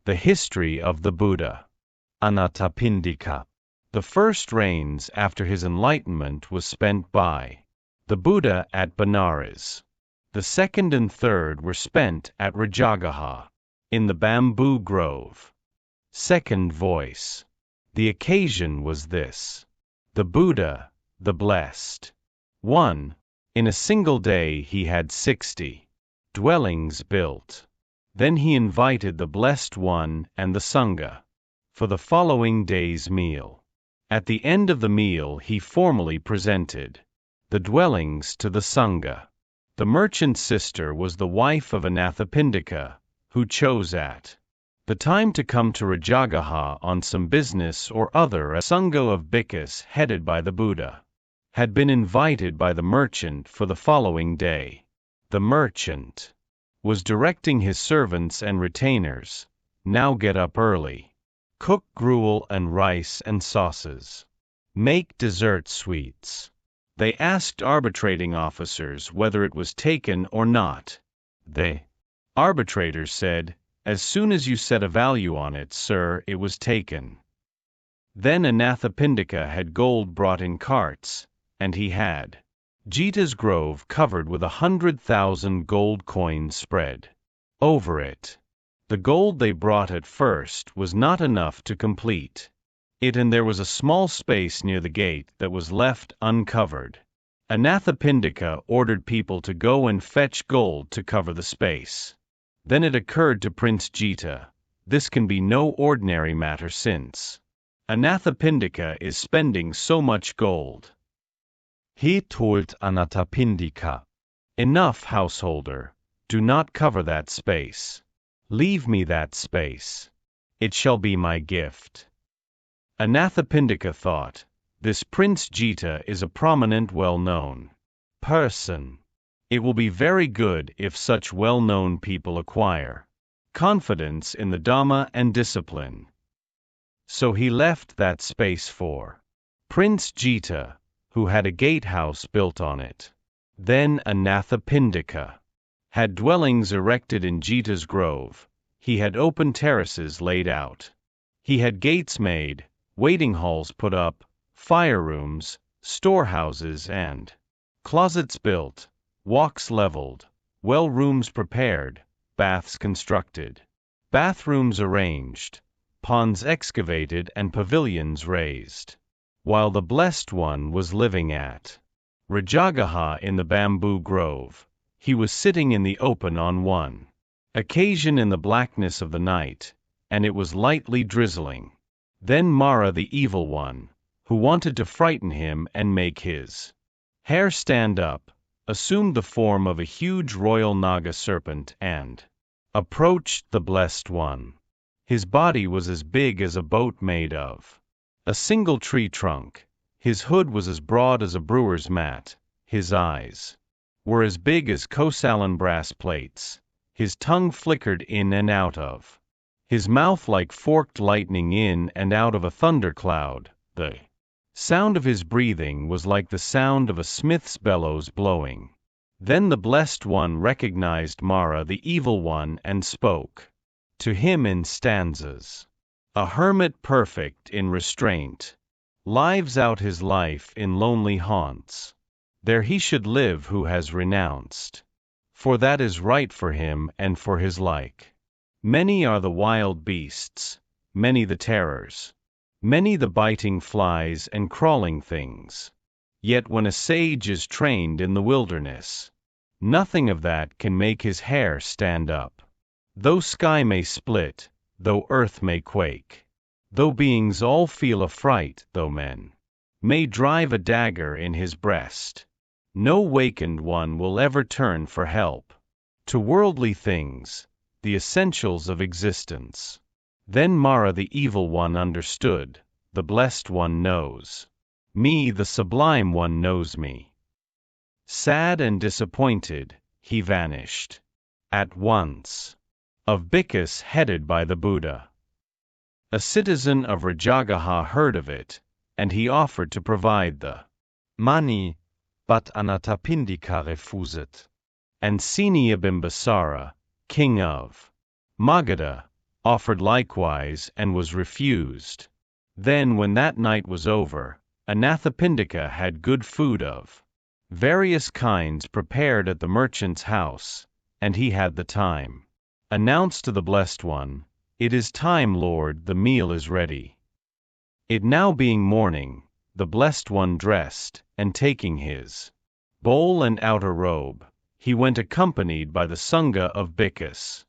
The history of the Buddha. Anathapindika. The first reigns after his enlightenment was spent by the Buddha at Benares. The second and third were spent at Rajagaha, in the bamboo grove. Second voice. The occasion was this. The Buddha, the Blessed One, in a single day he had 60 dwellings built. Then he invited the Blessed One and the Sangha for the following day's meal. At the end of the meal he formally presented the dwellings to the Sangha. The merchant's sister was the wife of Anathapindika, who chose at the time to come to Rajagaha on some business or other. A Sangha of bhikkhus headed by the Buddha had been invited by the merchant for the following day. The merchant was directing his servants and retainers, now get up early, cook gruel and rice and sauces, make dessert sweets. They asked arbitrating officers whether it was taken or not. The arbitrators said, "As soon as you set a value on it, sir, it was taken." Then Anathapindika had gold brought in carts, and he had Jeta's grove covered with 100,000 gold coins spread over it. The gold they brought at first was not enough to complete it, and there was a small space near the gate that was left uncovered. Anathapindika ordered people to go and fetch gold to cover the space. Then it occurred to Prince Jeta, this can be no ordinary matter since Anathapindika is spending so much gold. He told Anathapindika, "Enough, householder, do not cover that space. Leave me that space. It shall be my gift." Anathapindika thought, this Prince Jeta is a prominent well-known person. It will be very good if such well-known people acquire confidence in the Dhamma and discipline. So he left that space for Prince Jeta, who had a gatehouse built on it. Then Anathapindika had dwellings erected in Jeta's grove. He had open terraces laid out. He had gates made, waiting halls put up, fire rooms, storehouses and closets built, walks leveled, well rooms prepared, baths constructed, bathrooms arranged, ponds excavated and pavilions raised. While the Blessed One was living at Rajagaha in the bamboo grove, he was sitting in the open on one occasion in the blackness of the night, and it was lightly drizzling. Then Mara the Evil One, who wanted to frighten him and make his hair stand up, assumed the form of a huge royal Naga serpent and approached the Blessed One. His body was as big as a boat made of a single tree trunk. His hood was as broad as a brewer's mat. His eyes were as big as Kosalan brass plates. His tongue flickered in and out of his mouth like forked lightning in and out of a thundercloud. The sound of his breathing was like the sound of a smith's bellows blowing. Then the Blessed One recognized Mara the Evil One and spoke to him in stanzas. A hermit perfect in restraint lives out his life in lonely haunts. There he should live who has renounced, for that is right for him and for his like. Many are the wild beasts, many the terrors, many the biting flies and crawling things. Yet when a sage is trained in the wilderness, nothing of that can make his hair stand up. Though sky may split, though earth may quake, though beings all feel affright, though men may drive a dagger in his breast, no wakened one will ever turn for help to worldly things, the essentials of existence. Then Mara the Evil One understood, the Blessed One knows me, the Sublime One knows me. Sad and disappointed, he vanished at once. Of bhikkhus headed by the Buddha. A citizen of Rajagaha heard of it, and he offered to provide the money, but Anathapindika refused. And Seniabimbasara, king of Magadha, offered likewise and was refused. Then when that night was over, Anathapindika had good food of various kinds prepared at the merchant's house, and he had the time. Announced to the Blessed One, "It is time, Lord, the meal is ready." It now being morning, the Blessed One dressed, and taking his bowl and outer robe, he went accompanied by the Sangha of Bhikkhus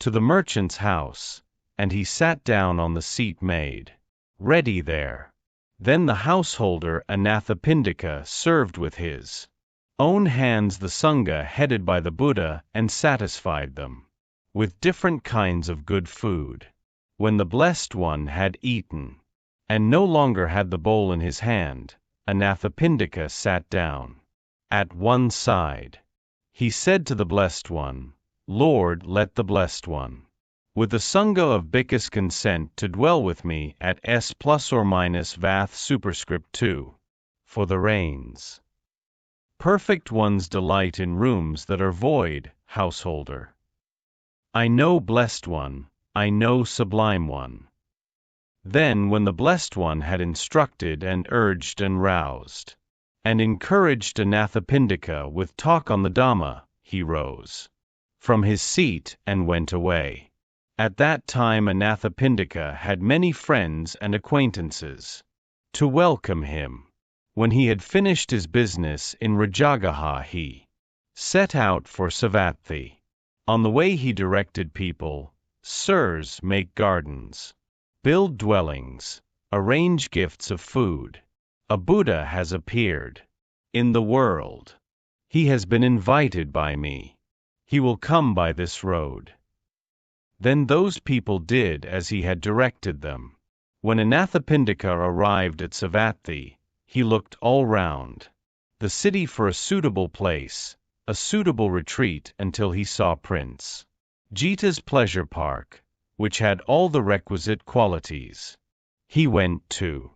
to the merchant's house, and he sat down on the seat made ready there. Then the householder Anathapindika served with his own hands the Sangha headed by the Buddha and satisfied them with different kinds of good food. When the Blessed One had eaten, and no longer had the bowl in his hand, Anathapindika sat down at one side. He said to the Blessed One, "Lord, let the Blessed One, with the Sangha of Bhikkhus consent to dwell with me at S plus or minus Vath superscript 2. For the reigns. Perfect One's delight in rooms that are void, householder. I know Blessed One, I know Sublime One." Then when the Blessed One had instructed and urged and roused, and encouraged Anathapindika with talk on the Dhamma, he rose from his seat and went away. At that time Anathapindika had many friends and acquaintances to welcome him. When he had finished his business in Rajagaha, he set out for Savatthi. On the way he directed people, "Sirs, make gardens, build dwellings, arrange gifts of food. A Buddha has appeared in the world. He has been invited by me. He will come by this road." Then those people did as he had directed them. When Anathapindika arrived at Savatthi, he looked all round the city for a suitable place, a suitable retreat, until he saw Prince Jeta's pleasure park, which had all the requisite qualities. He went to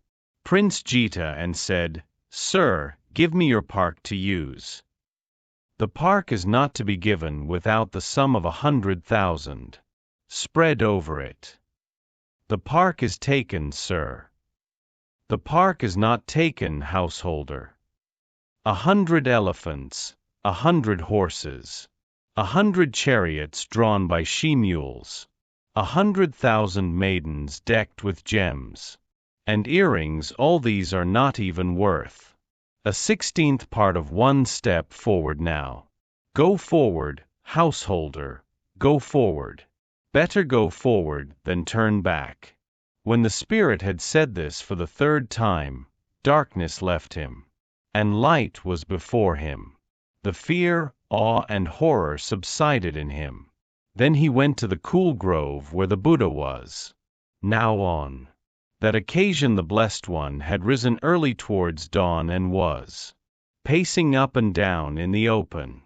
Prince Jeta and said, "Sir, give me your park to use." The park is not to be given without the sum of 100,000 spread over it. The park is taken, sir. The park is not taken, householder. 100 elephants, 100 horses, 100 chariots drawn by she-mules, 100,000 maidens decked with gems and earrings, all these are not even worth a 16th part of one step forward now. Go forward, householder, go forward. Better go forward than turn back. When the spirit had said this for the third time, darkness left him, and light was before him. The fear, awe, and horror subsided in him. Then he went to the cool grove where the Buddha was. Now on that occasion the Blessed One had risen early towards dawn and was pacing up and down in the open.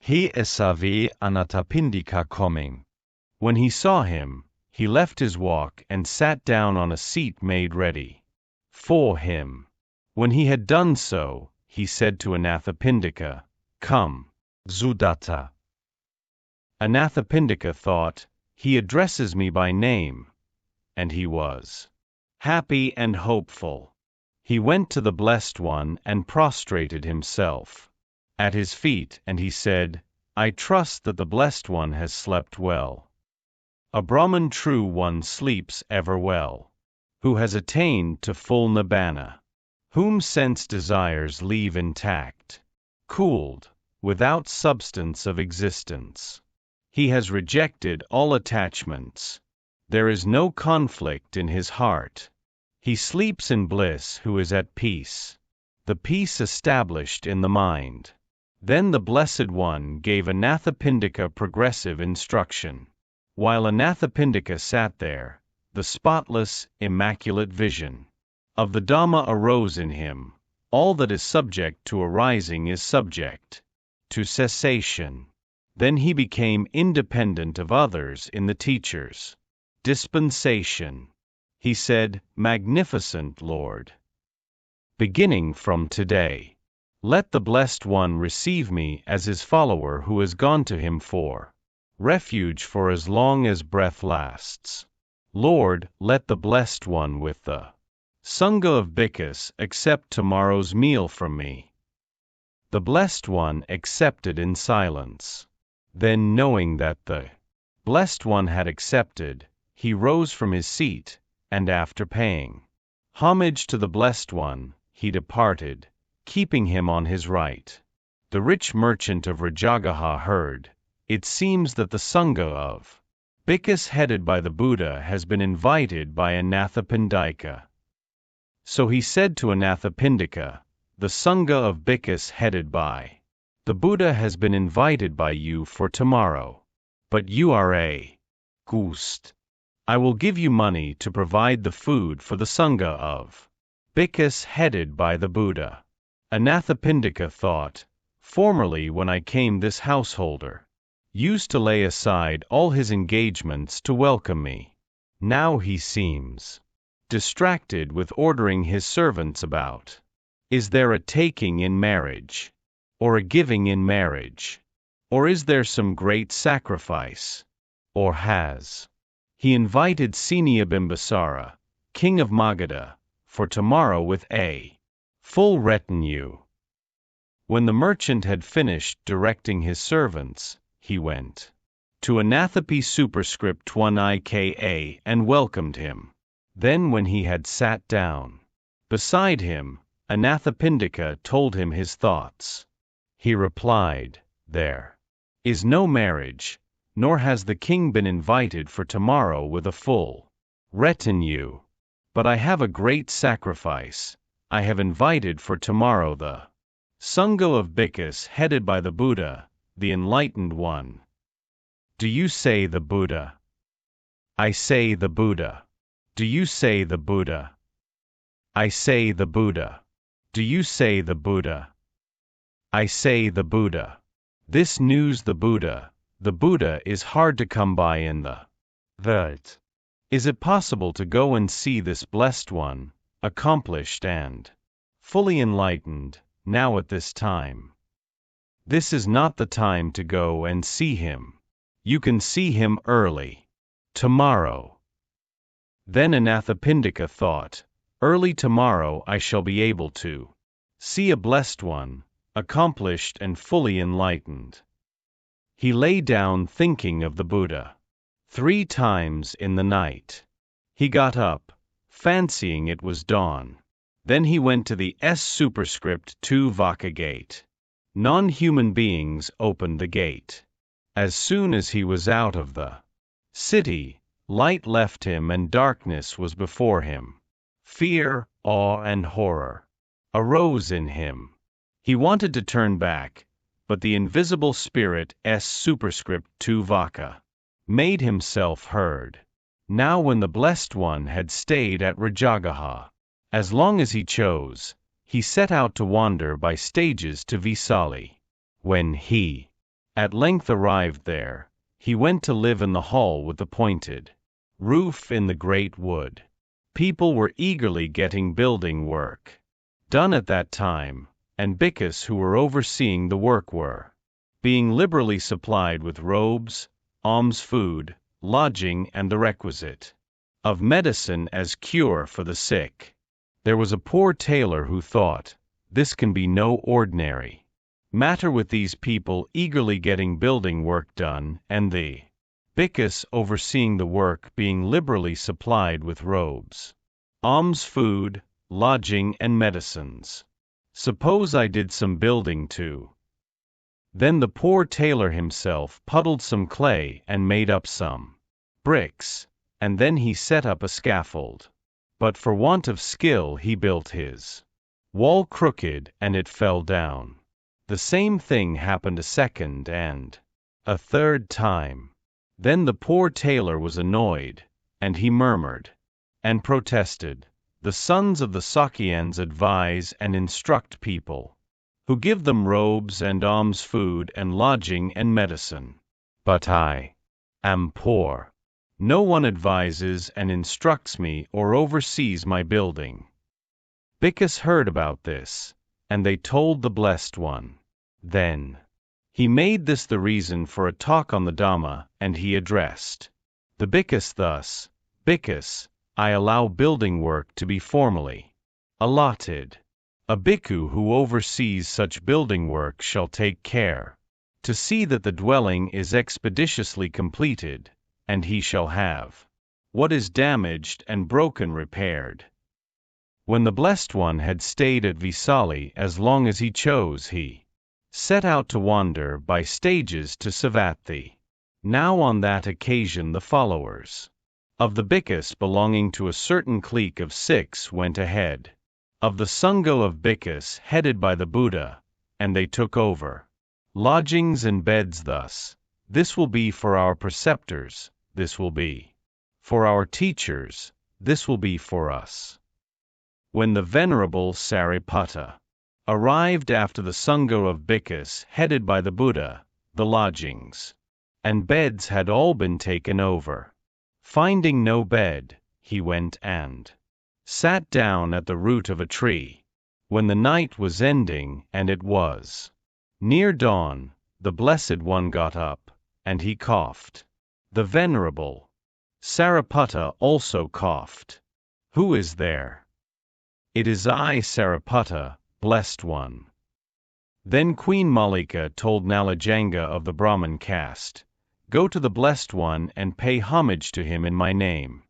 ESA Anathapindika coming. When he saw him, he left his walk and sat down on a seat made ready for him. When he had done so, he said to Anathapindika, "Come, Sudatta." Anathapindika thought, "He addresses me by name," and he was happy and hopeful. He went to the Blessed One and prostrated himself at his feet, and he said, "I trust that the Blessed One has slept well. A Brahman true one sleeps ever well, who has attained to full nibbana, whom sense desires leave intact, cooled, without substance of existence. He has rejected all attachments. There is no conflict in his heart. He sleeps in bliss who is at peace, the peace established in the mind." Then the Blessed One gave Anathapindika progressive instruction. While Anathapindika sat there, the spotless, immaculate vision of the Dhamma arose in him. All that is subject to arising is subject to cessation. Then he became independent of others in the teacher's dispensation. He said, "Magnificent Lord, beginning from today, let the Blessed One receive me as his follower who has gone to him for refuge for as long as breath lasts. Lord, let the Blessed One with the Sangha of Bhikkhus accept tomorrow's meal from me. The Blessed One accepted in silence. Then, knowing that the Blessed One had accepted, he rose from his seat, and after paying homage to the Blessed One, he departed, keeping him on his right. The rich merchant of Rajagaha heard, "It seems that the Sangha of Bhikkhus headed by the Buddha has been invited by Anathapindika." So he said to Anathapindika, "The Sangha of Bhikkhus headed by the Buddha has been invited by you for tomorrow. But you are a ghost. I will give you money to provide the food for the Sangha of Bhikkhus headed by the Buddha." Anathapindika thought, "Formerly when I came, this householder used to lay aside all his engagements to welcome me. Now he seems distracted with ordering his servants about. Is there a taking in marriage? Or a giving in marriage? Or is there some great sacrifice? Or has he invited Bimbisara, king of Magadha, for tomorrow with a full retinue?" When the merchant had finished directing his servants, he went to Anathapi superscript 1 IKA and welcomed him. Then when he had sat down beside him, Anathapindika told him his thoughts. He replied, "There is no marriage, nor has the king been invited for tomorrow with a full retinue. But I have a great sacrifice. I have invited for tomorrow the Sangha of Bhikkhus headed by the Buddha, the Enlightened One." Do you say the Buddha? I say the Buddha. Do you say the Buddha? I say the Buddha. Do you say the Buddha? I say the Buddha. This news the Buddha is hard to come by in the world. Is it possible to go and see this Blessed One, accomplished and fully enlightened, now at this time? This is not the time to go and see him. You can see him early. Tomorrow. Then Anathapindika thought, early tomorrow I shall be able to see a Blessed One, accomplished and fully enlightened. He lay down thinking of the Buddha. 3 times in the night. He got up, fancying it was dawn. Then he went to the S superscript 2 Vaka gate. Non-human beings opened the gate. As soon as he was out of the city, light left him and darkness was before him. Fear, awe and horror arose in him. He wanted to turn back, but the invisible spirit S superscript 2 Vaka made himself heard. Now when the Blessed One had stayed at Rajagaha, as long as he chose, he set out to wander by stages to Visali. When he at length arrived there, he went to live in the hall with the pointed roof in the great wood. People were eagerly getting building work done at that time, and bhikkhus who were overseeing the work were being liberally supplied with robes, alms food, lodging and the requisite of medicine as cure for the sick. There was a poor tailor who thought, this can be no ordinary matter with these people eagerly getting building work done, and the bhikkhus overseeing the work being liberally supplied with robes, alms food, lodging and medicines. Suppose I did some building too. Then the poor tailor himself puddled some clay and made up some bricks, and then he set up a scaffold. But for want of skill he built his wall crooked and it fell down. The same thing happened a second and a third time. Then the poor tailor was annoyed, and he murmured and protested. The sons of the Sakyans advise and instruct people, who give them robes and alms food and lodging and medicine. But I am poor. No one advises and instructs me or oversees my building. Bhikkhus heard about this, and they told the Blessed One. Then He made this the reason for a talk on the Dhamma, and he addressed the bhikkhus thus: Bhikkhus, I allow building work to be formally allotted. A bhikkhu who oversees such building work shall take care to see that the dwelling is expeditiously completed, and he shall have what is damaged and broken repaired. When the Blessed One had stayed at Vesali as long as he chose, he set out to wander by stages to Savatthi. Now on that occasion the followers of the bhikkhus belonging to a certain clique of 6 went ahead of the Sangha of bhikkhus headed by the Buddha, and they took over lodgings and beds thus: this will be for our preceptors, this will be for our teachers, this will be for us. When the Venerable Sariputta arrived after the Sangha of bhikkhus headed by the Buddha, the lodgings and beds had all been taken over. Finding no bed, he went and sat down at the root of a tree. When the night was ending and it was near dawn, the Blessed One got up, and he coughed. The Venerable Sariputta also coughed. Who is there? It is I, Sariputta, Blessed One. Then Queen Mallika told Nalajanga of the Brahmin caste, Go to the Blessed One and pay homage to him in my name.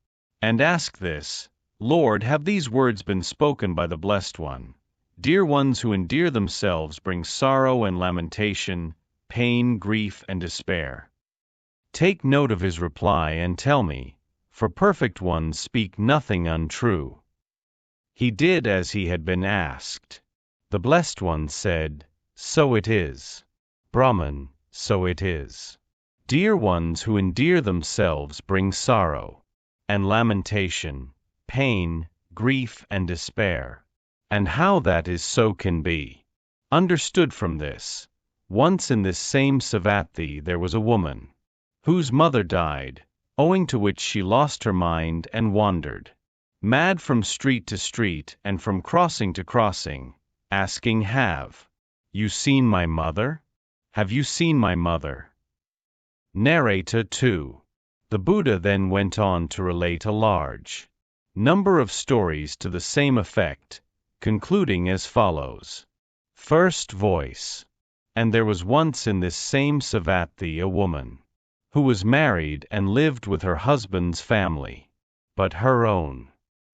And ask this: Lord, have these words been spoken by the Blessed One? Dear ones who endear themselves bring sorrow and lamentation, pain, grief, and despair. Take note of his reply and tell me, for perfect ones speak nothing untrue. He did as he had been asked. The Blessed One said, So it is. Brahman, so it is. Dear ones who endear themselves bring sorrow and lamentation, pain, grief, and despair. And how that is so can be understood from this. Once in this same Savatthi there was a woman whose mother died, owing to which she lost her mind and wandered mad from street to street and from crossing to crossing, asking, Have you seen my mother? Have you seen my mother? Narrator 2. The Buddha then went on to relate a large number of stories to the same effect, concluding as follows. First voice. And there was once in this same Savatthi a woman who was married and lived with her husband's family, but her own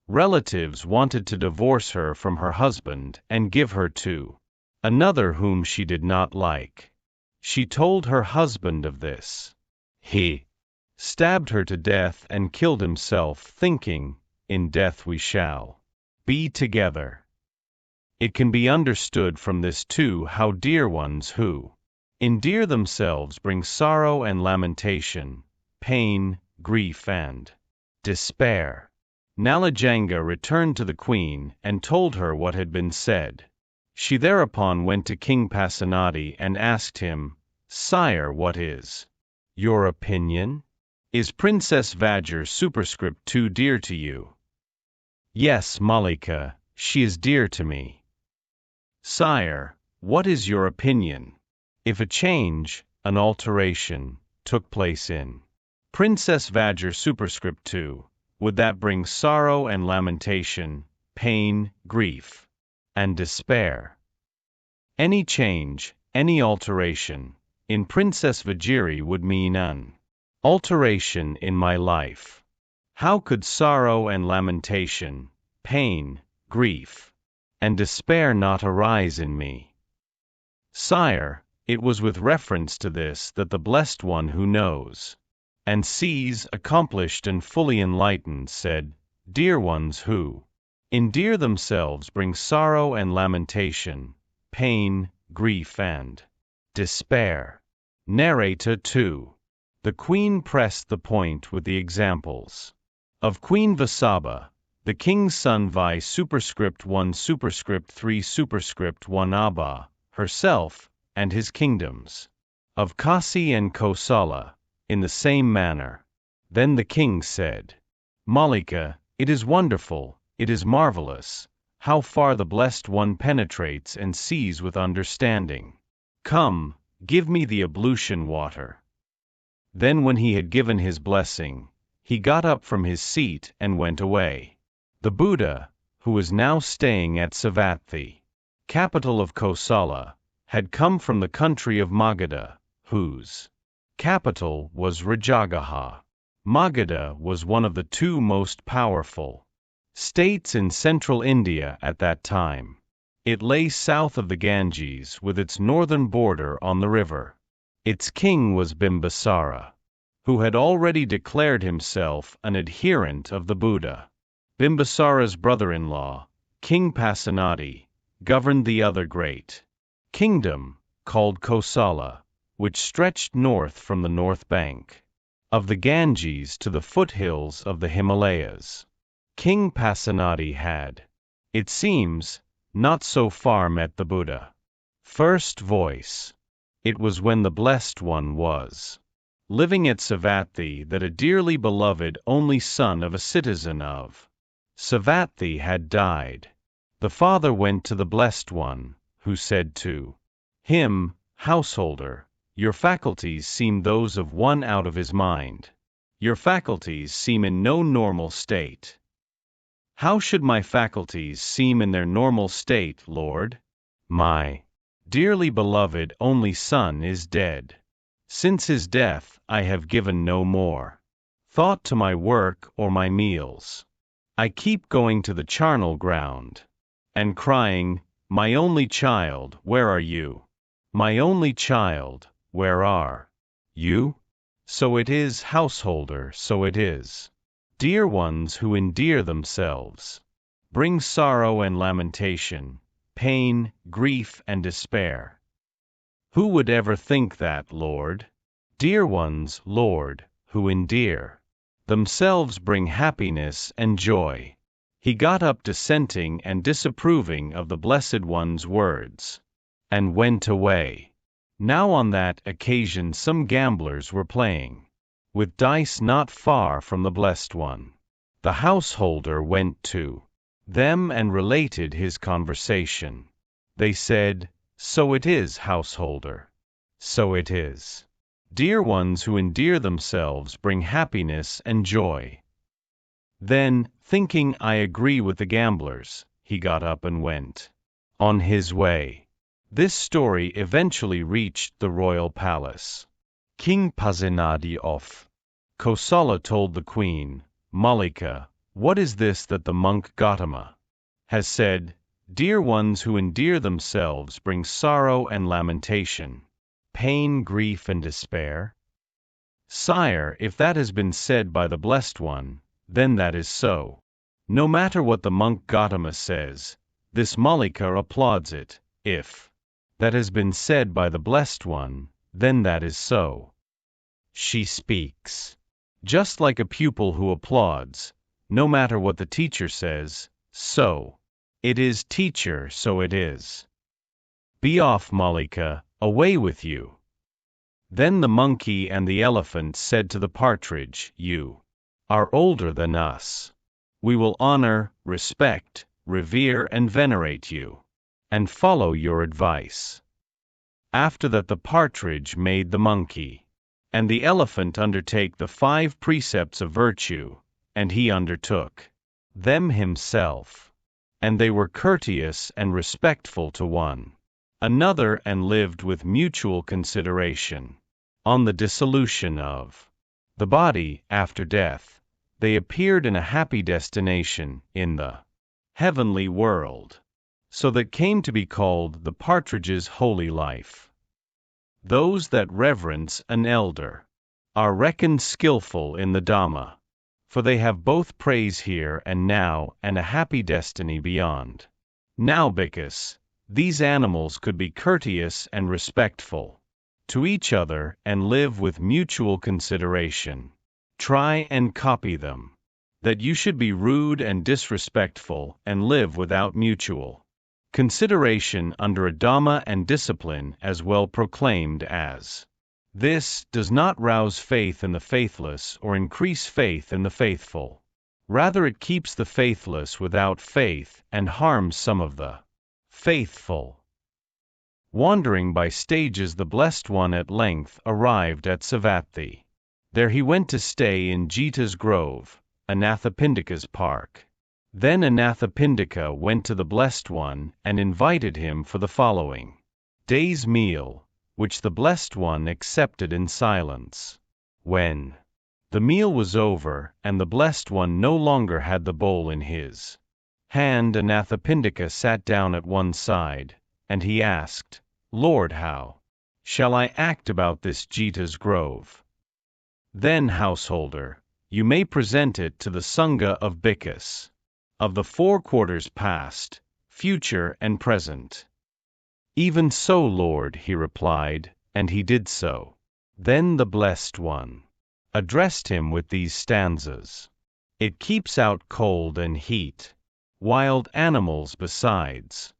relatives wanted to divorce her from her husband and give her to another whom she did not like. She told her husband of this. He stabbed her to death and killed himself, thinking, In death we shall be together. It can be understood from this too how dear ones who endear themselves bring sorrow and lamentation, pain, grief, and despair. Nalajanga returned to the queen and told her what had been said. She thereupon went to King Pasenadi and asked him, Sire, what is your opinion? Is Princess Vajra superscript 2 dear to you? Yes, Mallika, she is dear to me. Sire, what is your opinion? If a change, an alteration, took place in Princess Vajra superscript 2, would that bring sorrow and lamentation, pain, grief, and despair? Any change, any alteration, in Princess Vajiri would mean an alteration in my life. How could sorrow and lamentation, pain, grief, and despair not arise in me? Sire, it was with reference to this that the Blessed One who knows and sees, accomplished and fully enlightened, said, Dear ones who endear themselves bring sorrow and lamentation, pain, grief, and despair. Narrator 2. The queen pressed the point with the examples of Queen Vasabha, the king's son Vi superscript 1 superscript 3 superscript 1 Abha, herself, and his kingdoms of Kasi and Kosala, in the same manner. Then the king said, Mallika, it is wonderful, it is marvelous, how far the Blessed One penetrates and sees with understanding. Come, give me the ablution water." Then when he had given his blessing, he got up from his seat and went away. The Buddha, who was now staying at Savatthi, capital of Kosala, had come from the country of Magadha, whose capital was Rajagaha. Magadha was one of the two most powerful states in central India at that time. It lay south of the Ganges with its northern border on the river. Its king was Bimbisara, who had already declared himself an adherent of the Buddha. Bimbisara's brother-in-law, King Pasenadi, governed the other great kingdom, called Kosala, which stretched north from the north bank of the Ganges to the foothills of the Himalayas. King Pasenadi had, it seems, not so far met the Buddha. First voice. It was when the Blessed One was living at Savatthi that a dearly beloved only son of a citizen of Savatthi had died. The father went to the Blessed One, who said to him, "Householder, your faculties seem those of one out of his mind. Your faculties seem in no normal state." "How should my faculties seem in their normal state, Lord? My dearly beloved only son is dead. Since his death, I have given no more thought to my work or my meals. I keep going to the charnel ground and crying, 'My only child, where are you? My only child, where are you?' So it is, householder, so it is. Dear ones who endear themselves bring sorrow and lamentation, pain, grief, and despair. Who would ever think that, Lord? Dear ones, Lord, who endear themselves bring happiness and joy." He got up dissenting and disapproving of the Blessed One's words, and went away. Now on that occasion some gamblers were playing with dice not far from the Blessed One. The householder went to them and related his conversation. They said, "So it is, householder. So it is. Dear ones who endear themselves bring happiness and joy." Then, thinking I agree with the gamblers, he got up and went on his way. This story eventually reached the royal palace. King Pasenadi of Kosala told the queen, "Mallika, what is this that the monk Gautama has said? Dear ones who endear themselves bring sorrow and lamentation, pain, grief, and despair?" "Sire, if that has been said by the Blessed One, then that is so. No matter what the monk Gautama says, this Mallika applauds it. If that has been said by the Blessed One, then that is so." She speaks just like a pupil who applauds, no matter what the teacher says. "So it is, teacher, so it is. Be off, Mallika, away with you." Then the monkey and the elephant said to the partridge, "You are older than us. We will honor, respect, revere, and venerate you, and follow your advice." After that the partridge made the monkey and the elephant undertake the 5 precepts of virtue, and he undertook them himself. And they were courteous and respectful to one another and lived with mutual consideration. On the dissolution of the body after death, they appeared in a happy destination in the heavenly world, so that came to be called the partridge's holy life. Those that reverence an elder are reckoned skillful in the Dhamma, for they have both praise here and now and a happy destiny beyond. Now, because these animals could be courteous and respectful to each other and live with mutual consideration, try and copy them. That you should be rude and disrespectful and live without mutual consideration under a Dhamma and discipline as well proclaimed as this does not rouse faith in the faithless or increase faith in the faithful. Rather, it keeps the faithless without faith and harms some of the faithful. Wandering by stages, the Blessed One at length arrived at Savatthi. There he went to stay in Jeta's grove, Anathapindika's park. Then Anathapindika went to the Blessed One and invited him for the following day's meal, which the Blessed One accepted in silence. When the meal was over and the Blessed One no longer had the bowl in his hand, Anathapindika sat down at one side, and he asked, "Lord, how shall I act about this Jeta's grove?" "Then, householder, you may present it to the Sangha of Bhikkhus, of the 4 quarters past, future and present." "Even so, Lord," he replied, and he did so. Then the Blessed One addressed him with these stanzas. "It keeps out cold and heat, wild animals besides,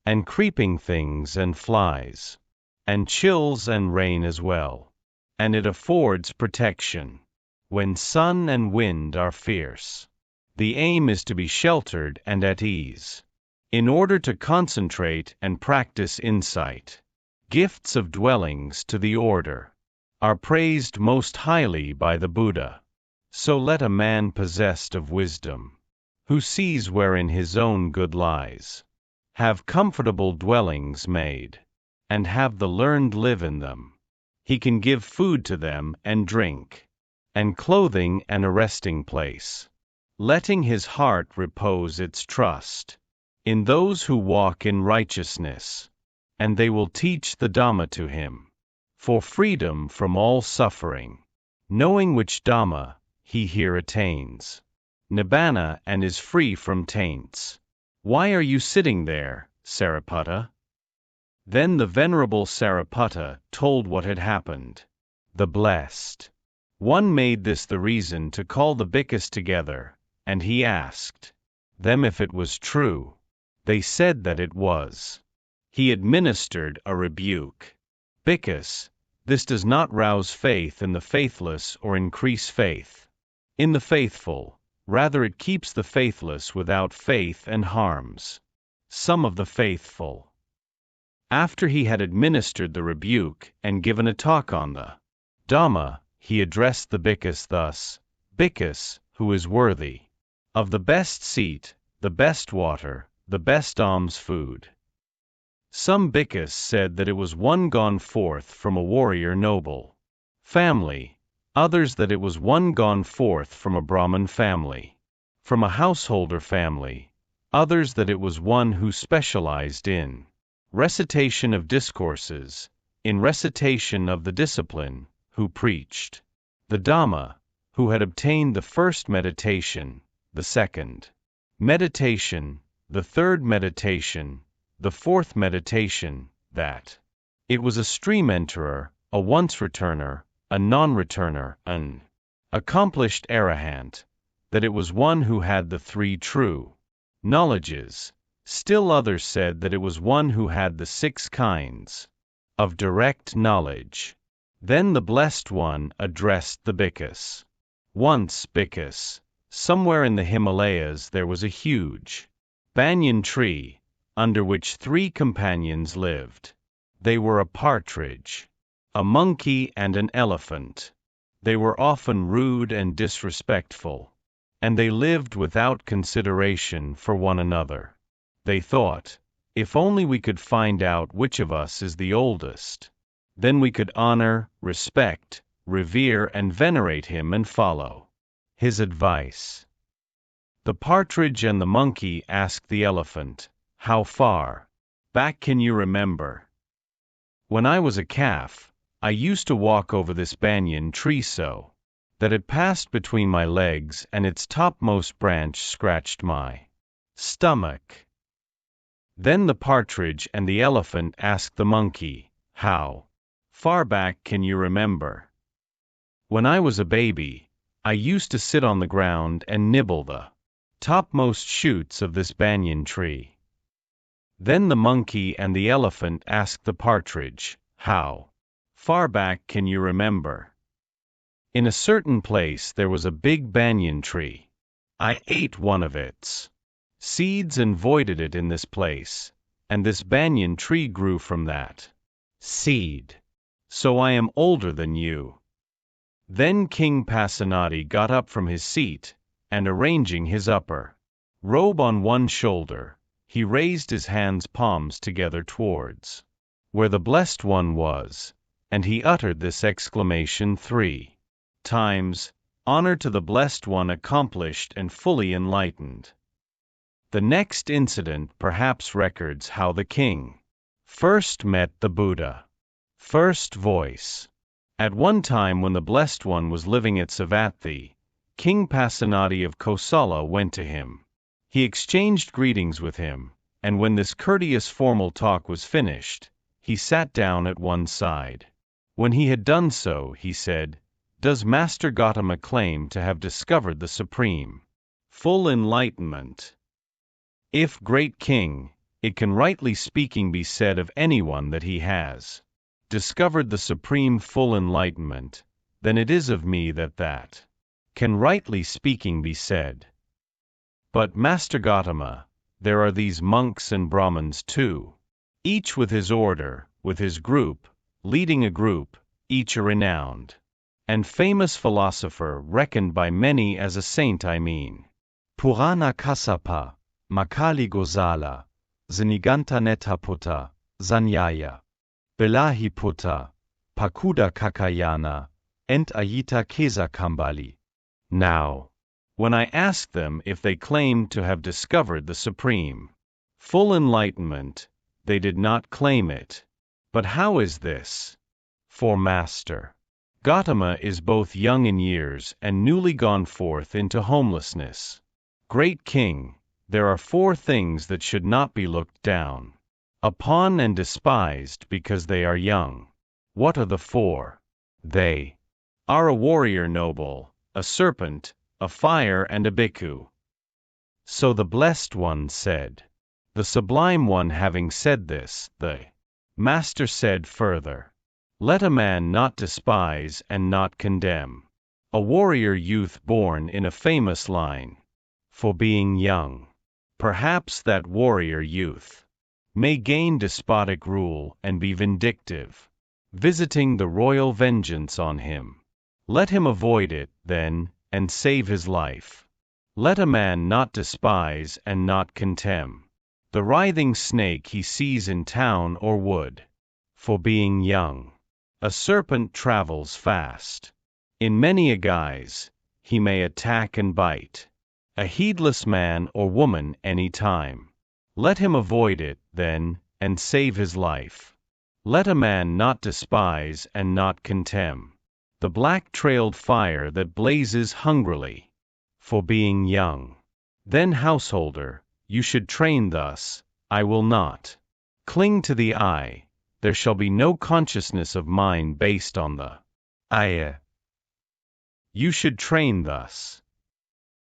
and creeping things and flies, and chills and rain as well, and it affords protection when sun and wind are fierce. The aim is to be sheltered and at ease, in order to concentrate and practice insight. Gifts of dwellings to the order are praised most highly by the Buddha. So let a man possessed of wisdom, who sees wherein his own good lies, have comfortable dwellings made, and have the learned live in them. He can give food to them and drink, and clothing and a resting place, letting his heart repose its trust in those who walk in righteousness, and they will teach the Dhamma to him, for freedom from all suffering, knowing which Dhamma he here attains Nibbana and is free from taints. Why are you sitting there, Sariputta?" Then the Venerable Sariputta told what had happened. The Blessed One made this the reason to call the bhikkhus together, and he asked them if it was true. They said that it was. He administered a rebuke. "Bhikkhus, this does not rouse faith in the faithless or increase faith in the faithful. Rather it keeps the faithless without faith and harms some of the faithful." After he had administered the rebuke and given a talk on the Dhamma, he addressed the bhikkhus thus: "Bhikkhus, who is worthy of the best seat, the best water, the best alms food?" Some bhikkhus said that it was one gone forth from a warrior noble family, others that it was one gone forth from a Brahmin family, from a householder family, others that it was one who specialized in recitation of discourses, in recitation of the discipline, who preached the Dhamma, who had obtained the first meditation, the second meditation, the third meditation, the fourth meditation, that it was a stream enterer, a once returner, a non-returner, an accomplished arahant, that it was one who had the 3 true knowledges. Still others said that it was one who had the 6 kinds of direct knowledge. Then the Blessed One addressed the bhikkhus. "Once, bhikkhus, somewhere in the Himalayas there was a huge banyan tree, under which 3 companions lived. They were a partridge, a monkey and an elephant. They were often rude and disrespectful, and they lived without consideration for one another. They thought, if only we could find out which of us is the oldest, then we could honor, respect, revere and venerate him and follow his advice." The partridge and the monkey asked the elephant, "How far back can you remember?" "When I was a calf, I used to walk over this banyan tree so that it passed between my legs and its topmost branch scratched my stomach." Then the partridge and the elephant asked the monkey, "How far back can you remember?" "When I was a baby, I used to sit on the ground and nibble the topmost shoots of this banyan tree." Then the monkey and the elephant asked the partridge, "How far back can you remember?" "In a certain place there was a big banyan tree. I ate one of its seeds and voided it in this place, and this banyan tree grew from that seed. So I am older than you. Then King Pasenadi got up from his seat, and arranging his upper robe on one shoulder, he raised his hands palms together towards where the Blessed One was, and he uttered this exclamation 3 times, "Honor to the Blessed One accomplished and fully enlightened." The next incident perhaps records how the king first met the Buddha. First voice. At one time when the Blessed One was living at Savatthi, King Pasenadi of Kosala went to him. He exchanged greetings with him, and when this courteous formal talk was finished, he sat down at one side. When he had done so, he said, "Does Master Gautama claim to have discovered the supreme, full enlightenment?" If great king, it can rightly speaking be said of anyone that he has discovered the supreme full enlightenment, then it is of me that can rightly speaking be said. But Master Gautama, there are these monks and Brahmins too, each with his order, with his group, leading a group, each a renowned and famous philosopher reckoned by many as a saint, I mean. Purana Kassapa, Makali Gozala, Ziniganta Netaputa, Zanyaya, Belahi Puta, Pakuda Kakayana, Ent Ayita Keza Kambali. Now, when I asked them if they claimed to have discovered the supreme, full enlightenment, they did not claim it. But how is this? For Master Gautama is both young in years and newly gone forth into homelessness. Great king, there are 4 things that should not be looked down upon and despised because they are young. What are the 4? They are a warrior noble, a serpent, a fire, and a bhikkhu. So the Blessed One said. The Sublime One having said this, the Master said further, "Let a man not despise and not condemn a warrior youth born in a famous line, for being young. Perhaps that warrior youth may gain despotic rule and be vindictive, visiting the royal vengeance on him. Let him avoid it, then, and save his life. Let a man not despise and not contemn the writhing snake he sees in town or wood, for being young. A serpent travels fast. In many a guise, he may attack and bite a heedless man or woman any time. Let him avoid it, then, and save his life. Let a man not despise and not contemn the black-trailed fire that blazes hungrily, for being young. Then, householder, you should train thus, I will not cling to the I. There shall be no consciousness of mine based on the I. You should train thus."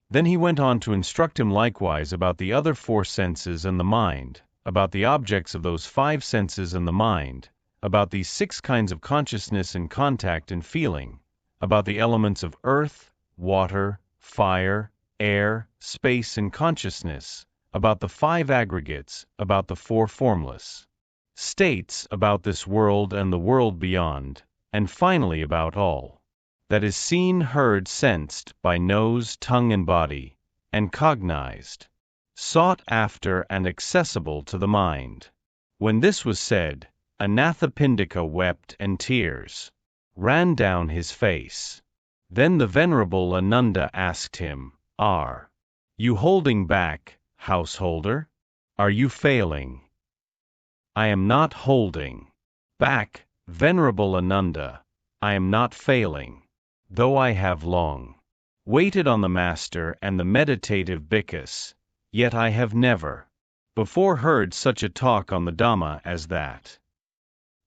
Then he went on to instruct him likewise about the other 4 senses and the mind, about the objects of those 5 senses and the mind, about these 6 kinds of consciousness and contact and feeling, about the elements of earth, water, fire, air, space, and consciousness, about the 5 aggregates, about the 4 formless states, about this world and the world beyond, and finally about all that is seen, heard, sensed by nose, tongue, and body, and cognized, sought after, and accessible to the mind. When this was said, Anathapindika wept and tears ran down his face. Then the Venerable Ananda asked him, "Are you holding back, householder? Are you failing?" "I am not holding back, Venerable Ananda, I am not failing. Though I have long waited on the Master and the meditative bhikkhus, yet I have never before heard such a talk on the Dhamma as that."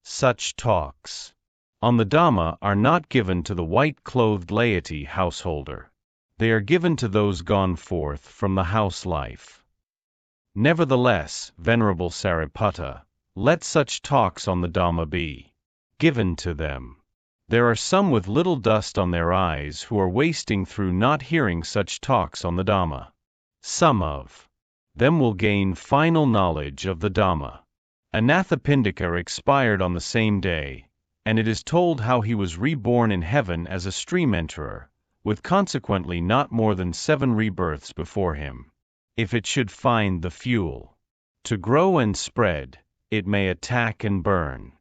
Such talks on the Dhamma are not given to the white-clothed laity, householder. They are given to those gone forth from the house life. Nevertheless, Venerable Sariputta, let such talks on the Dhamma be given to them. There are some with little dust on their eyes who are wasting through not hearing such talks on the Dhamma. Some of then will gain final knowledge of the Dhamma. Anathapindika expired on the same day, and it is told how he was reborn in heaven as a stream enterer, with consequently not more than 7 rebirths before him. If it should find the fuel to grow and spread, it may attack and burn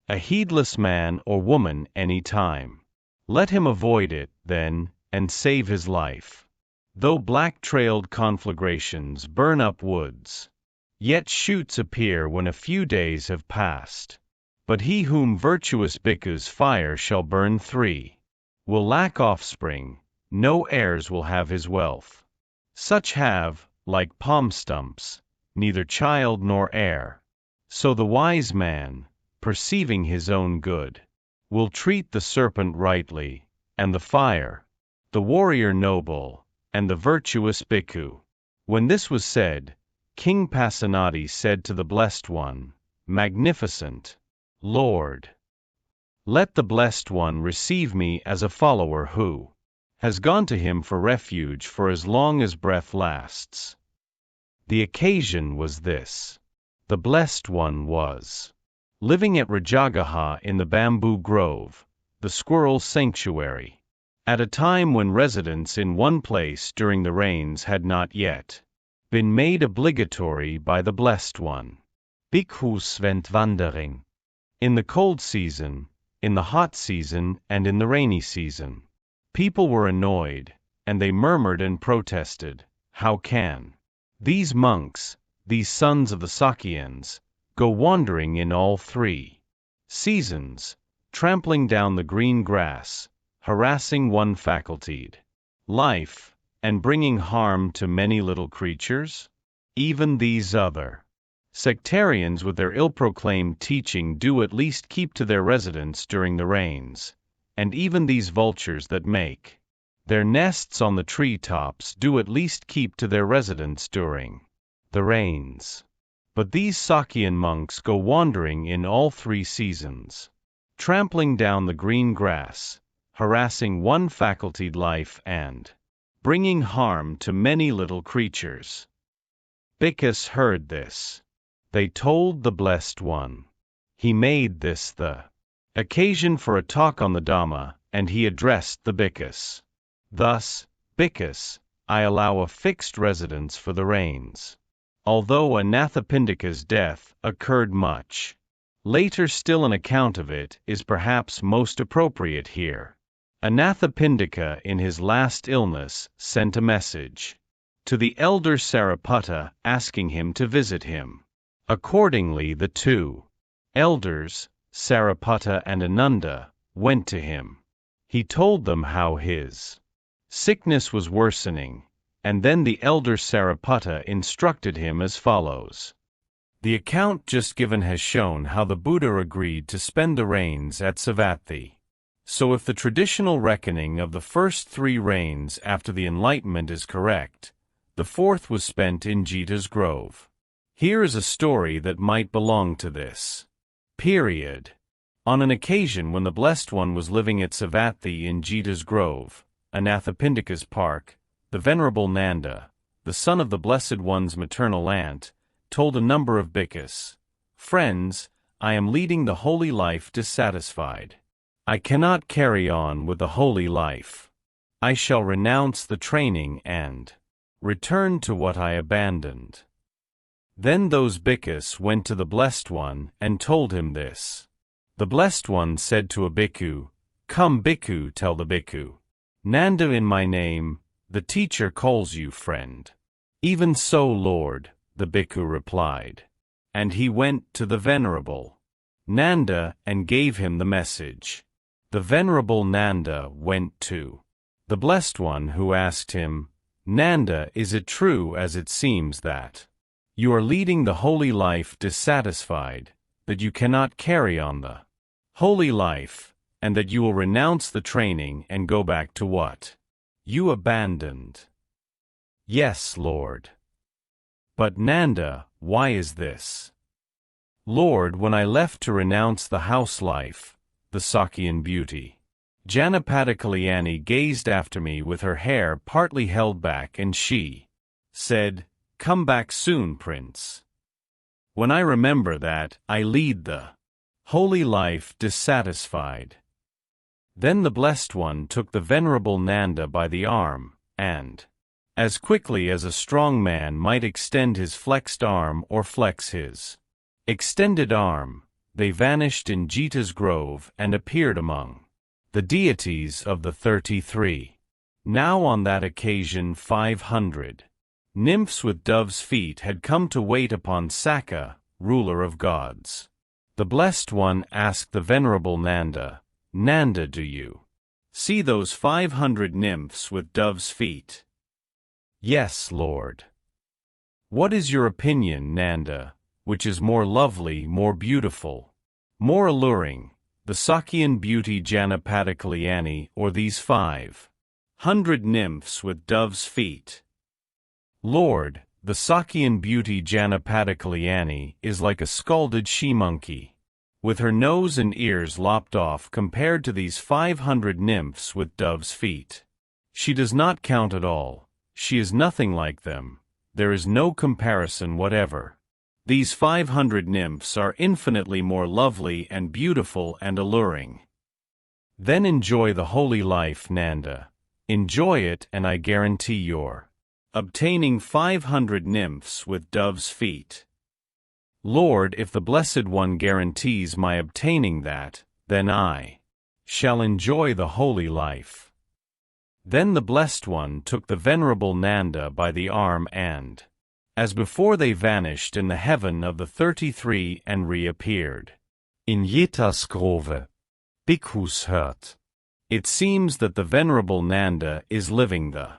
a heedless man or woman any time. Let him avoid it, then, and save his life. Though black-trailed conflagrations burn up woods, yet shoots appear when a few days have passed. But he whom virtuous bhikkhus fire shall burn 3 will lack offspring, no heirs will have his wealth. Such have, like palm stumps, neither child nor heir. So the wise man, perceiving his own good, will treat the serpent rightly, and the fire, the warrior noble, and the virtuous bhikkhu. When this was said, King Pasenadi said to the Blessed One, Magnificent Lord, let the Blessed One receive me as a follower who has gone to him for refuge for as long as breath lasts. The occasion was this. The Blessed One was living at Rajagaha in the bamboo grove, the squirrel sanctuary, at a time when residence in one place during the rains had not yet been made obligatory by the Blessed One. Bhikkhus went wandering in the cold season, in the hot season, and in the rainy season. People were annoyed, and they murmured and protested, how can these monks, these sons of the Sakyans, go wandering in all 3 seasons, trampling down the green grass, harassing one facultied life, and bringing harm to many little creatures? Even these other sectarians with their ill-proclaimed teaching do at least keep to their residence during the rains, and even these vultures that make their nests on the tree-tops do at least keep to their residence during the rains. But these Sakyan monks go wandering in all 3 seasons, trampling down the green grass, harassing one facultied life and bringing harm to many little creatures. Bhikkhus heard this. They told the Blessed One. He made this the occasion for a talk on the Dhamma, and he addressed the Bhikkhus. Thus, Bhikkhus, I allow a fixed residence for the rains. Although Anathapindika's death occurred much later, still an account of it is perhaps most appropriate here. Anathapindika in his last illness sent a message to the elder Sariputta asking him to visit him. Accordingly the 2 elders, Sariputta and Ananda, went to him. He told them how his sickness was worsening, and then the elder Sariputta instructed him as follows. The account just given has shown how the Buddha agreed to spend the rains at Savatthi. So if the traditional reckoning of the first 3 rains after the Enlightenment is correct, the 4th was spent in Jeta's grove. Here is a story that might belong to this period. On an occasion when the Blessed One was living at Savatthi in Jeta's grove, Anathapindika's park, the Venerable Nanda, the son of the Blessed One's maternal aunt, told a number of bhikkhus, Friends, I am leading the holy life dissatisfied. I cannot carry on with the holy life. I shall renounce the training and return to what I abandoned. Then those bhikkhus went to the Blessed One and told him this. The Blessed One said to a bhikkhu, Come bhikkhu, tell the bhikkhu. Nanda in my name, the teacher calls you friend. Even so, Lord, the bhikkhu replied. And he went to the Venerable Nanda and gave him the message. The Venerable Nanda went to the Blessed One, who asked him, Nanda, is it true as it seems that you are leading the holy life dissatisfied, that you cannot carry on the holy life, and that you will renounce the training and go back to what you abandoned? Yes, Lord. But Nanda, why is this? Lord, when I left to renounce the house life, the Sakyan beauty, Janapada Kalyani gazed after me with her hair partly held back, and she said, Come back soon, Prince. When I remember that, I lead the holy life dissatisfied. Then the Blessed One took the Venerable Nanda by the arm, and, as quickly as a strong man might extend his flexed arm or flex his extended arm, they vanished in Jeta's grove and appeared among the deities of the 33. Now on that occasion 500 nymphs with doves' feet had come to wait upon Sakka, ruler of gods. The Blessed One asked the Venerable Nanda, Nanda, do you see those 500 nymphs with doves' feet? Yes, Lord. What is your opinion, Nanda, which is more lovely, more beautiful, more alluring, the Sakyan beauty Janapada Kalyani or these 500 nymphs with doves' feet? Lord, the Sakyan beauty Janapada Kalyani is like a scalded she-monkey, with her nose and ears lopped off compared to these 500 nymphs with doves' feet. She does not count at all. She is nothing like them. There is no comparison whatever. These 500 nymphs are infinitely more lovely and beautiful and alluring. Then enjoy the holy life, Nanda. Enjoy it, and I guarantee your obtaining 500 nymphs with doves' feet. Lord, if the Blessed One guarantees my obtaining that, then I shall enjoy the holy life. Then the Blessed One took the Venerable Nanda by the arm and, as before, they vanished in the heaven of the 33 and reappeared in Jeta's grove. Bhikkhus hört. It seems that the Venerable Nanda is living the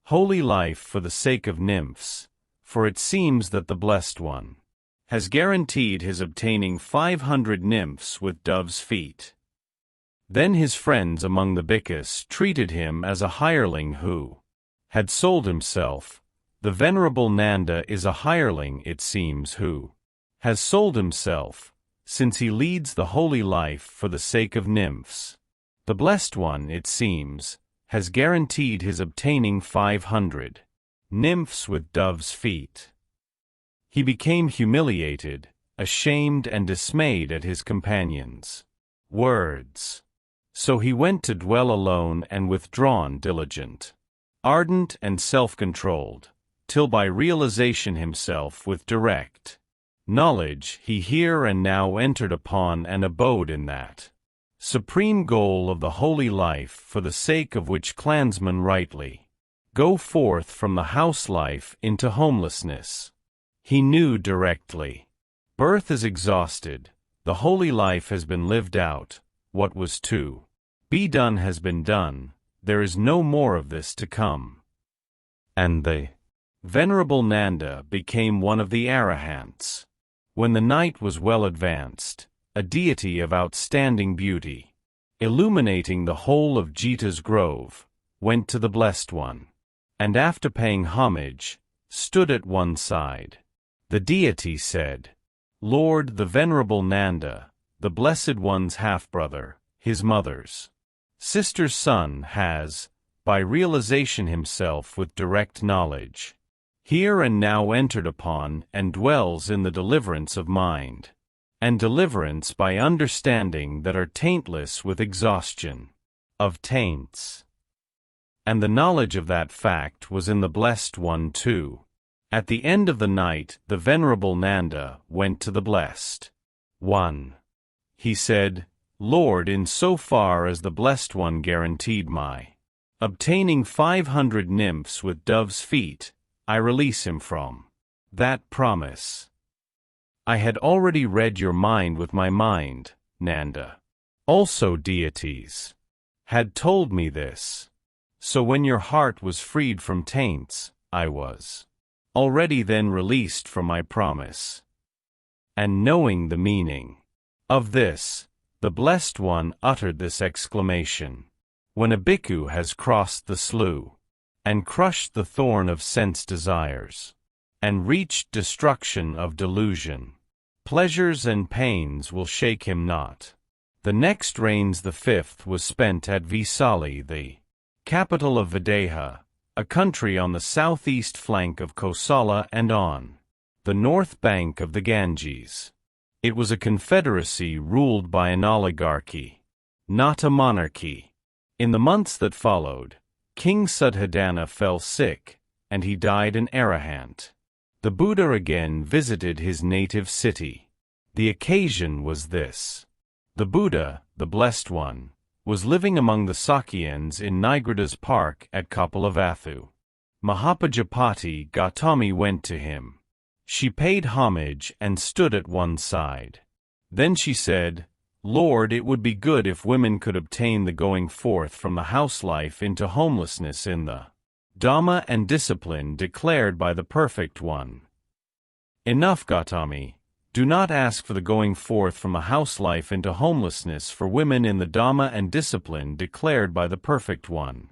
holy life for the sake of nymphs, for it seems that the Blessed One has guaranteed his obtaining 500 nymphs with doves' feet. Then his friends among the bhikkhus treated him as a hireling who had sold himself. The Venerable Nanda is a hireling, it seems, who has sold himself, since he leads the holy life for the sake of nymphs. The Blessed One, it seems, has guaranteed his obtaining 500 nymphs with doves' feet. He became humiliated, ashamed and dismayed at his companions' words. So he went to dwell alone and withdrawn, diligent, ardent and self-controlled, till by realization himself with direct knowledge he here and now entered upon and abode in that supreme goal of the holy life for the sake of which clansmen rightly go forth from the house life into homelessness. He knew directly. Birth is exhausted, the holy life has been lived out, what was to be done has been done, there is no more of this to come. And the Venerable Nanda became one of the Arahants. When the night was well advanced, a deity of outstanding beauty, illuminating the whole of Jeta's grove, went to the Blessed One, and after paying homage, stood at one side. The deity said, Lord, the Venerable Nanda, the Blessed One's half-brother, his mother's sister's son, has, by realization himself with direct knowledge, here and now entered upon and dwells in the deliverance of mind, and deliverance by understanding that are taintless with exhaustion of taints. And the knowledge of that fact was in the Blessed One too. At the end of the night, the Venerable Nanda went to the Blessed One. He said, Lord, in so far as the Blessed One guaranteed my obtaining 500 nymphs with doves' feet, I release him from that promise. I had already read your mind with my mind, Nanda. Also deities had told me this. So when your heart was freed from taints, I was already then released from my promise. And knowing the meaning of this, the Blessed One uttered this exclamation. When a bhikkhu has crossed the slough, and crushed the thorn of sense desires, and reached destruction of delusion, pleasures and pains will shake him not. The next rains, the 5th, was spent at Vesali, the capital of Videha, a country on the southeast flank of Kosala and on the north bank of the Ganges. It was a confederacy ruled by an oligarchy, not a monarchy. In the months that followed, King Suddhodana fell sick, and he died an arahant. The Buddha again visited his native city. The occasion was this. The Buddha, the Blessed One, was living among the Sakyans in Nigrada's park at Kapalavathu. Mahapajapati Gautami went to him. She paid homage and stood at one side. Then she said, "Lord, it would be good if women could obtain the going forth from the house life into homelessness in the Dhamma and discipline declared by the Perfect One." Enough, Gautami. Do not ask for the going forth from a house life into homelessness for women in the Dhamma and discipline declared by the Perfect One.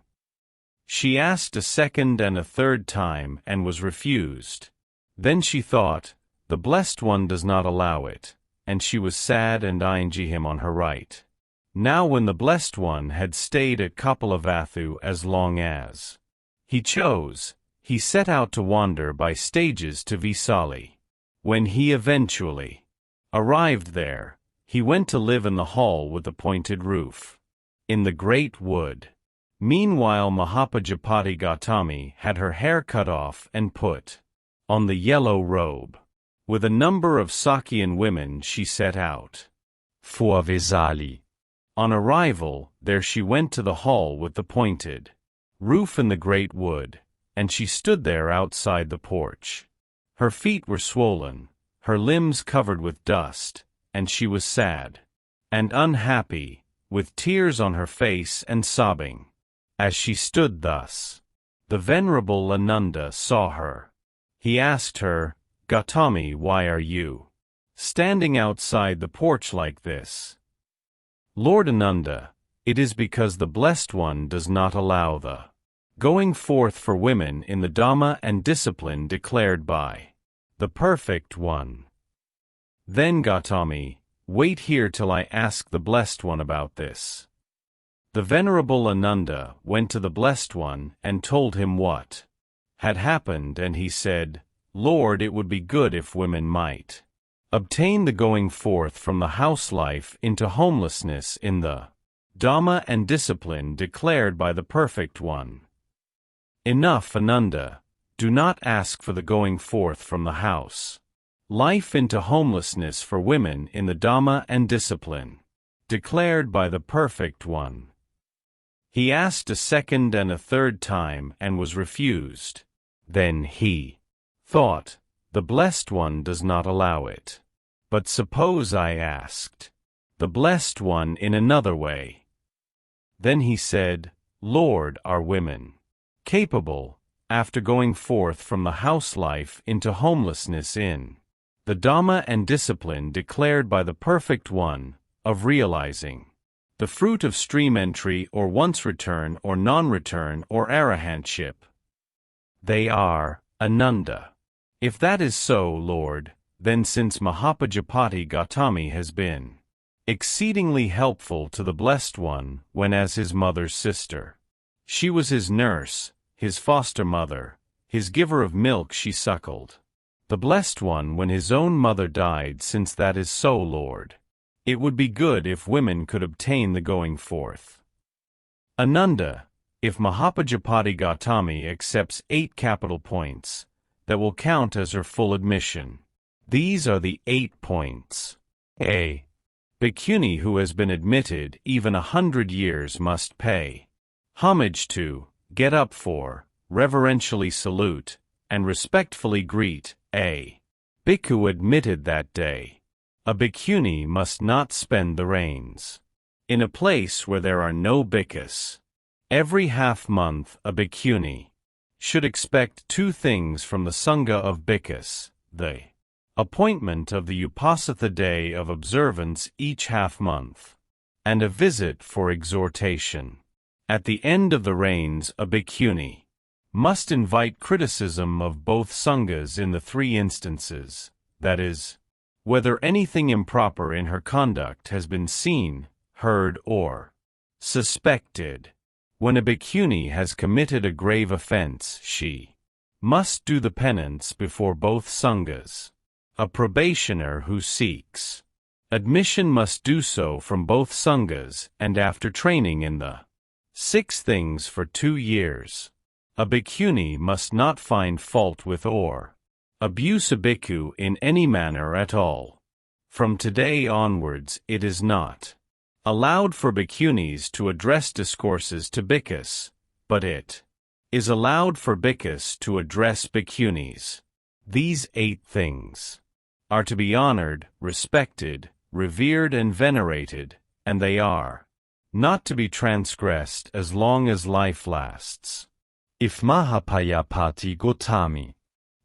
She asked a second and a third time and was refused. Then she thought, the Blessed One does not allow it, and she was sad and eyeing him on her right. Now when the Blessed One had stayed at Kapalavathu as long as he chose, he set out to wander by stages to Vesali. When he eventually arrived there, he went to live in the hall with the pointed roof, in the great wood. Meanwhile Mahapajapati Gautami had her hair cut off and put on the yellow robe. With a number of Sakyan women she set out for Vesali. On arrival, there she went to the hall with the pointed roof in the great wood, and she stood there outside the porch. Her feet were swollen, her limbs covered with dust, and she was sad and unhappy, with tears on her face and sobbing. As she stood thus, the Venerable Ananda saw her. He asked her, "Gautami, why are you standing outside the porch like this?" "Lord Ananda, it is because the Blessed One does not allow the going forth for women in the Dhamma and discipline declared by the Perfect One." "Then, Gautami, wait here till I ask the Blessed One about this." The Venerable Ananda went to the Blessed One and told him what had happened, and he said, "Lord, it would be good if women might obtain the going forth from the house life into homelessness in the Dhamma and discipline declared by the Perfect One." Enough, Ananda. Do not ask for the going forth from the house life into homelessness for women in the Dhamma and discipline declared by the Perfect One. He asked a second and a third time and was refused. Then he thought, the Blessed One does not allow it. But suppose I asked the Blessed One in another way? Then he said, "Lord, are women capable, after going forth from the house life into homelessness in the Dhamma and discipline declared by the Perfect One, of realizing the fruit of stream entry or once return or non-return or arahantship?" They are, Ananda. If that is so, Lord, then since Mahapajapati Gautami has been exceedingly helpful to the Blessed One when as his mother's sister, she was his nurse, his foster mother, his giver of milk she suckled the Blessed One when his own mother died. Since that is so, Lord, it would be good if women could obtain the going forth. Ananda, if Mahapajapati Gautami accepts 8 capital points, that will count as her full admission. These are the 8 points. A bhikkhuni who has been admitted even 100 years must pay homage to, get up for, reverentially salute, and respectfully greet a bhikkhu admitted that day. A bhikkhuni must not spend the rains in a place where there are no bhikkhus. Every half-month a bhikkhuni should expect 2 things from the Sangha of bhikkhus: the appointment of the Upasatha day of observance each half-month, and a visit for exhortation. At the end of the rains a bhikkhuni must invite criticism of both Sanghas in the 3 instances, that is, whether anything improper in her conduct has been seen, heard, or suspected. When a bhikkhuni has committed a grave offense, she must do the penance before both sanghas. A probationer who seeks admission must do so from both sanghas and after training in the 6 things for 2 years. A bhikkhuni must not find fault with or abuse a bhikkhu in any manner at all. From today onwards it is not allowed for bhikkhunis to address discourses to bhikkhus, but it is allowed for bhikkhus to address bhikkhunis. These 8 things are to be honored, respected, revered and venerated, and they are not to be transgressed as long as life lasts. If Mahapajapati Gautami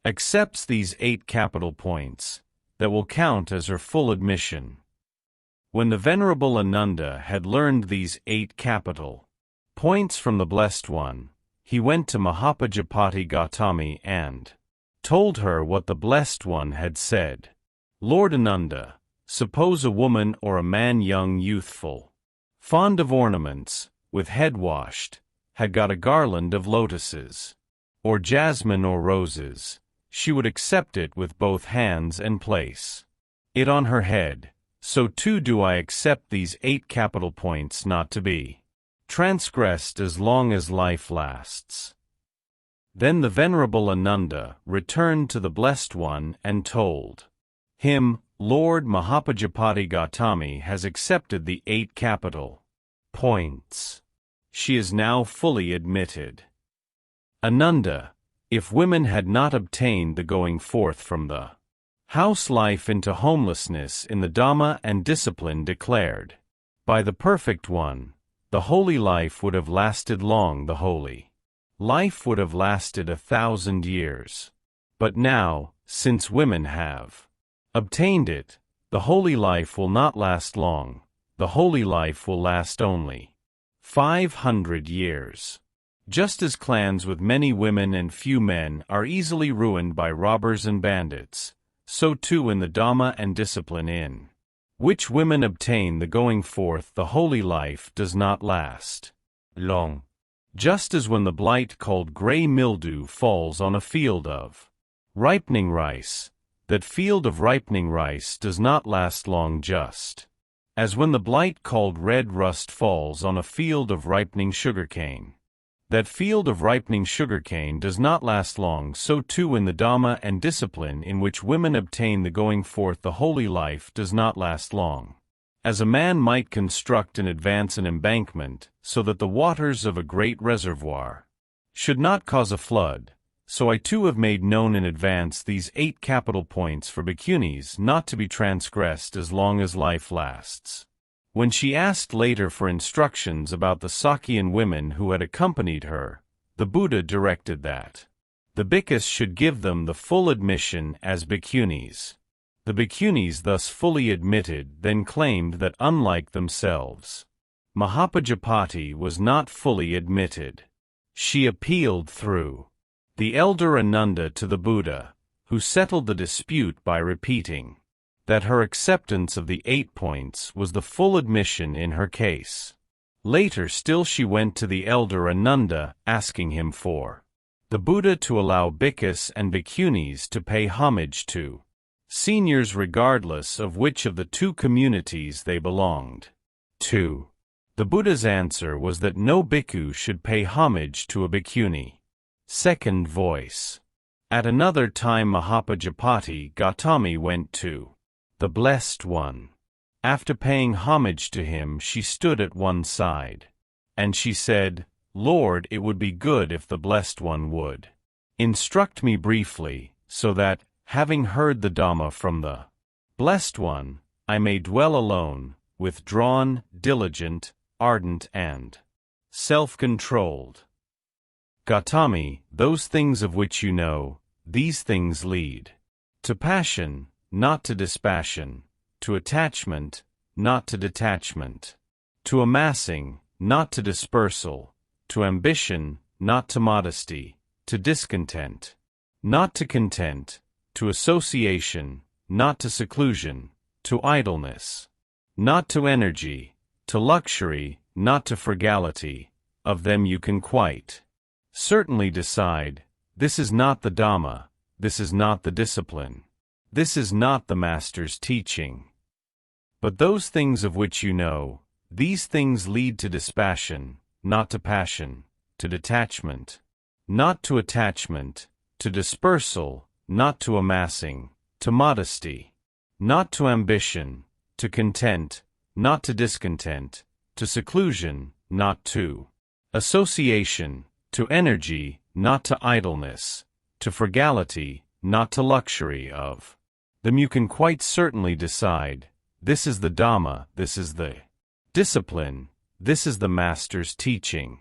accepts these 8 capital points, that will count as her full admission. When the Venerable Ananda had learned these 8 capital points from the Blessed One, he went to Mahapajapati Gautami and told her what the Blessed One had said. Lord Ananda, suppose a woman or a man young, youthful, fond of ornaments, with head washed, had got a garland of lotuses, or jasmine or roses, she would accept it with both hands and place it on her head. So too do I accept these 8 capital points not to be transgressed as long as life lasts. Then the Venerable Ananda returned to the Blessed One and told him, Lord Mahapajapati Gautami has accepted the 8 capital points. She is now fully admitted. Ananda, if women had not obtained the going forth from the house life into homelessness in the Dhamma and discipline declared by the Perfect One, the holy life would have lasted long. The holy life would have lasted 1,000 years. But now, since women have obtained it, the holy life will not last long. The holy life will last only 500 years. Just as clans with many women and few men are easily ruined by robbers and bandits, so too in the Dhamma and discipline in which women obtain the going forth, the holy life does not last long. Just as when the blight called grey mildew falls on a field of ripening rice, that field of ripening rice does not last long, just as when the blight called red rust falls on a field of ripening sugarcane, that field of ripening sugarcane does not last long, so too in the Dhamma and discipline in which women obtain the going forth, the holy life does not last long. As a man might construct and advance an embankment so that the waters of a great reservoir should not cause a flood, so I too have made known in advance these 8 capital points for bhikkhunis not to be transgressed as long as life lasts. When she asked later for instructions about the Sakyan women who had accompanied her, the Buddha directed that the bhikkhus should give them the full admission as bhikkhunis. The bhikkhunis thus fully admitted then claimed that unlike themselves, Mahapajapati was not fully admitted. She appealed through the elder Ananda to the Buddha, who settled the dispute by repeating that her acceptance of the 8 points was the full admission in her case. Later still she went to the elder Ananda asking him for the Buddha to allow bhikkhus and bhikkhunis to pay homage to seniors regardless of which of the 2 communities they belonged to. The Buddha's answer was that no bhikkhu should pay homage to a bhikkhuni. Second voice. At another time Mahapajapati Gautami went to the Blessed One. After paying homage to him she stood at one side, and she said, Lord, it would be good if the Blessed One would instruct me briefly, so that, having heard the Dhamma from the Blessed One, I may dwell alone, withdrawn, diligent, ardent and self-controlled. Gautami, those things of which you know, these things lead to passion, not to dispassion, to attachment, not to detachment, to amassing, not to dispersal, to ambition, not to modesty, to discontent, not to content, to association, not to seclusion, to idleness, not to energy, to luxury, not to frugality, of them you can quite certainly decide, this is not the Dhamma, this is not the discipline, this is not the Master's teaching. But those things of which you know, these things lead to dispassion, not to passion, to detachment, not to attachment, to dispersal, not to amassing, to modesty, not to ambition, to content, not to discontent, to seclusion, not to association, to energy, not to idleness, to frugality, not to luxury. Of them you can quite certainly decide, this is the Dhamma, this is the discipline, this is the Master's teaching.